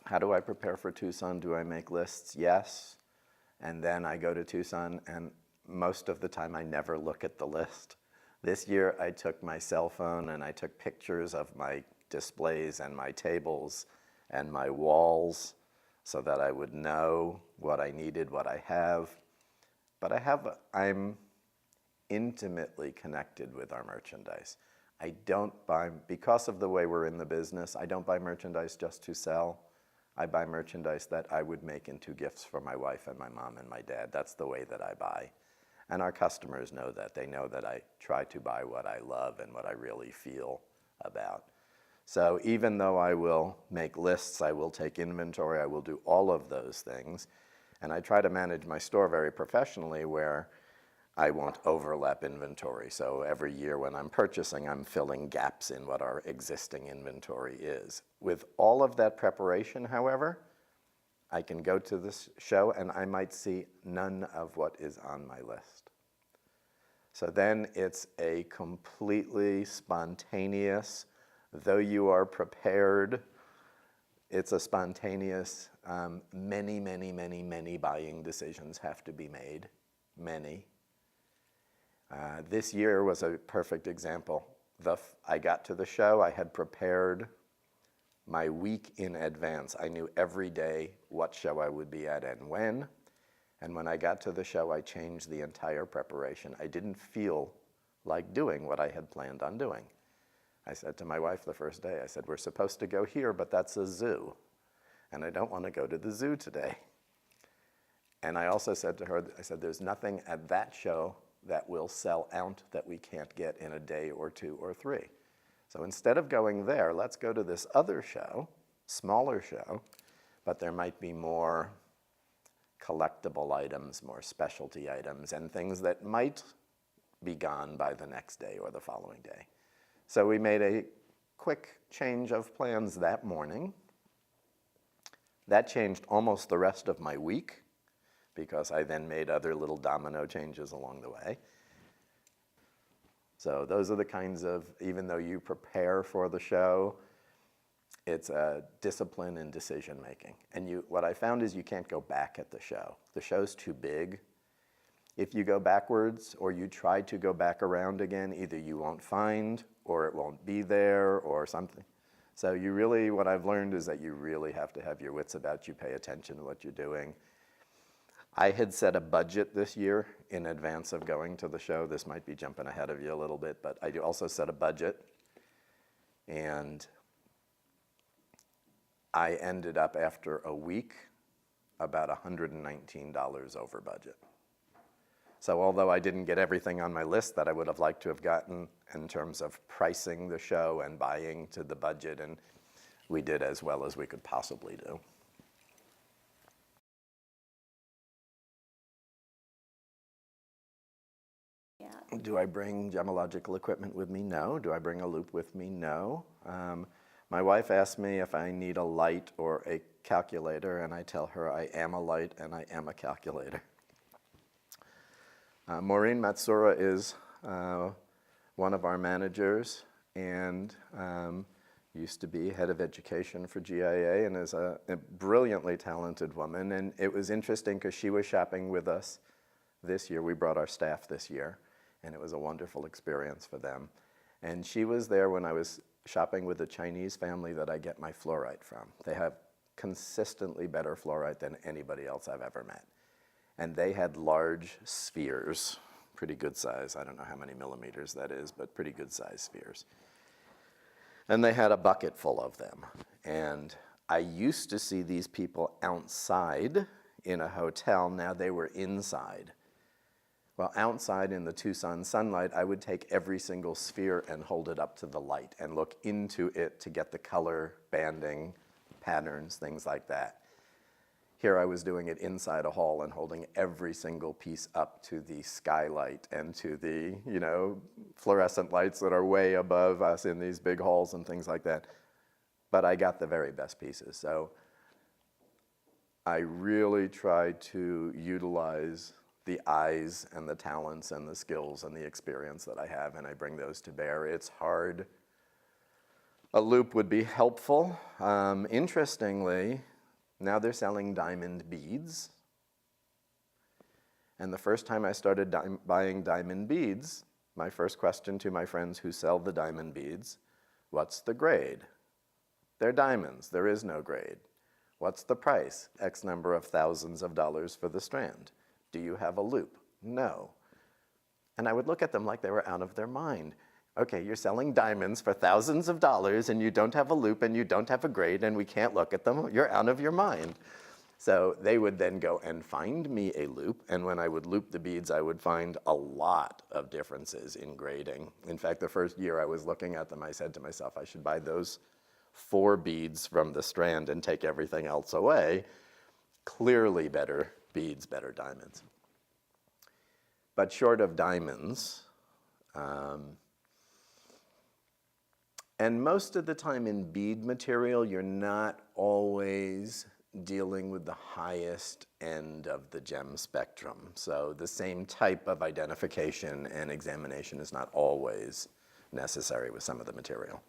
How do I prepare for Tucson? Do I make lists? Yes. And then I go to Tucson, and most of the time I never look at the list. This year I took my cell phone and I took pictures of my displays and my tables and my walls so that I would know what I needed, what I have. But I'm intimately connected with our merchandise. I don't buy, because of the way we're in the business, I don't buy merchandise just to sell. I buy merchandise that I would make into gifts for my wife and my mom and my dad. That's the way that I buy. And our customers know that. They know that I try to buy what I love and what I really feel about. So even though I will make lists, I will take inventory, I will do all of those things. And I try to manage my store very professionally where I won't overlap inventory. So every year when I'm purchasing, I'm filling gaps in what our existing inventory is. With all of that preparation, however, I can go to this show and I might see none of what is on my list. So then it's a completely spontaneous, though you are prepared, it's a spontaneous, many buying decisions have to be made, many. This year was a perfect example. I got to the show, I had prepared my week in advance. I knew every day what show I would be at and when. And when I got to the show, I changed the entire preparation. I didn't feel like doing what I had planned on doing. I said to my wife the first day, I said, we're supposed to go here, but that's a zoo. And I don't want to go to the zoo today. And I also said to her, I said, there's nothing at that show that will sell out that we can't get in a day or two or three. So instead of going there, let's go to this other show, smaller show, but there might be more collectible items, more specialty items, and things that might be gone by the next day or the following day. So we made a quick change of plans that morning. That changed almost the rest of my week because I then made other little domino changes along the way. So those are the kinds of, even though you prepare for the show, it's a discipline in decision making. And what I found is you can't go back at the show. The show's too big. If you go backwards or you try to go back around again, either you won't find or it won't be there or something. So what I've learned is that you really have to have your wits about you, pay attention to what you're doing. I had set a budget this year in advance of going to the show. This might be jumping ahead of you a little bit, but I also set a budget. And I ended up, after a week, about $119 over budget. So although I didn't get everything on my list that I would have liked to have gotten in terms of pricing the show and buying to the budget, and we did as well as we could possibly do. Yeah. Do I bring gemological equipment with me? No. Do I bring a loupe with me? No. My wife asked me if I need a light or a calculator, and I tell her I am a light and I am a calculator. Maureen Matsura is one of our managers and used to be head of education for GIA and is a brilliantly talented woman. And it was interesting because she was shopping with us this year. We brought our staff this year, and it was a wonderful experience for them. And she was there when I was shopping with a Chinese family that I get my fluorite from. They have consistently better fluorite than anybody else I've ever met. And they had large spheres, pretty good size. I don't know how many millimeters that is, but pretty good size spheres. And they had a bucket full of them. And I used to see these people outside in a hotel. Now they were inside. Well, outside in the Tucson sunlight, I would take every single sphere and hold it up to the light and look into it to get the color banding, patterns, things like that. Here I was doing it inside a hall and holding every single piece up to the skylight and to the, fluorescent lights that are way above us in these big halls and things like that. But I got the very best pieces. So I really tried to utilize the eyes and the talents and the skills and the experience that I have, and I bring those to bear. It's hard. A loupe would be helpful. Interestingly, Now they're selling diamond beads. And the first time I started buying diamond beads, my first question to my friends who sell the diamond beads, what's the grade? They're diamonds, there is no grade. What's the price? X number of thousands of dollars for the strand. Do you have a loop? No. And I would look at them like they were out of their mind. Okay, you're selling diamonds for thousands of dollars and you don't have a loop and you don't have a grade and we can't look at them. You're out of your mind. So they would then go and find me a loop, and when I would loop the beads, I would find a lot of differences in grading. In fact, the first year I was looking at them, I said to myself, I should buy those 4 beads from the strand and take everything else away. Clearly better beads, better diamonds. But short of diamonds, and most of the time in bead material, you're not always dealing with the highest end of the gem spectrum. So the same type of identification and examination is not always necessary with some of the material.